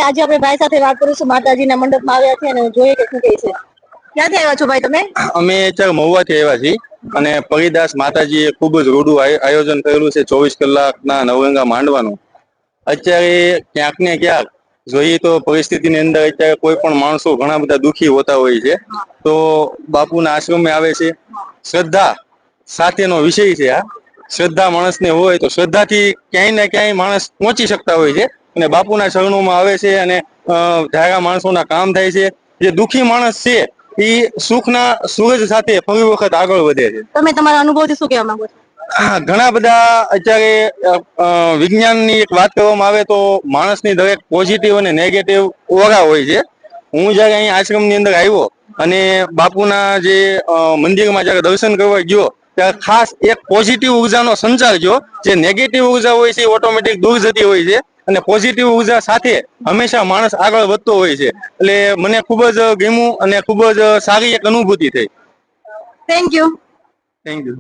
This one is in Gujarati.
આજે આપણે ભાઈ સાથે વાત કરીશું. માતાજીના મંડપમાં આવ્યા છે અને જોઈએ કે શું કહે છે. ક્યાંથી આવ્યા છો ભાઈ તમે? અમે અત્યારે મહુવાથી આવ્યા છીએ અને પરિદાસ માતાજીએ ખૂબ જ રૂડું આયોજન કરેલું છે 24 કલાકના નવરંગા માંડવાનું. અત્યારે ક્યાંક ને ક્યાંક જોઈએ તો પરિસ્થિતિની અંદર અત્યારે કોઈ પણ માણસો ઘણા બધા દુઃખી હોતા હોય છે, તો બાપુના આશ્રમે આવે છે. શ્રદ્ધા સાથેનો વિષય છે આ. શ્રદ્ધા માણસને હોય તો શ્રદ્ધાથી ક્યાંય ને ક્યાંય માણસ પહોંચી શકતા હોય છે અને બાપુના ચરણોમાં આવે છે અને ધારા માણસોના કામ થાય છે. જે દુઃખી માણસ છે એ સુખના સૂરજ સાથે ફરી વખત આગળ વધે છે. તમે તમારા અનુભવથી શું કહેવા માંગો છો? ઘણા બધા અત્યારે વિજ્ઞાનની એક વાત કરવામાં આવે તો માણસની દરેક પોઝિટિવ અને નેગેટિવ ઓરા હોય છે. હું જયારે અહીં આશ્રમની અંદર આવ્યો અને બાપુના જે મંદિરમાં જયારે દર્શન કરવા ગયો ત્યારે ખાસ એક પોઝિટિવ ઉર્જાનો સંચાર થયો. જે નેગેટિવ ઉર્જા હોય છે એ ઓટોમેટિક દૂર જતી હોય છે અને પોઝિટિવ ઉર્જા સાથે હંમેશા માણસ આગળ વધતો હોય છે. એટલે મને ખૂબ જ ગમ્યું અને ખૂબ જ સારી એક અનુભૂતિ થઈ. Thank you. Thank you.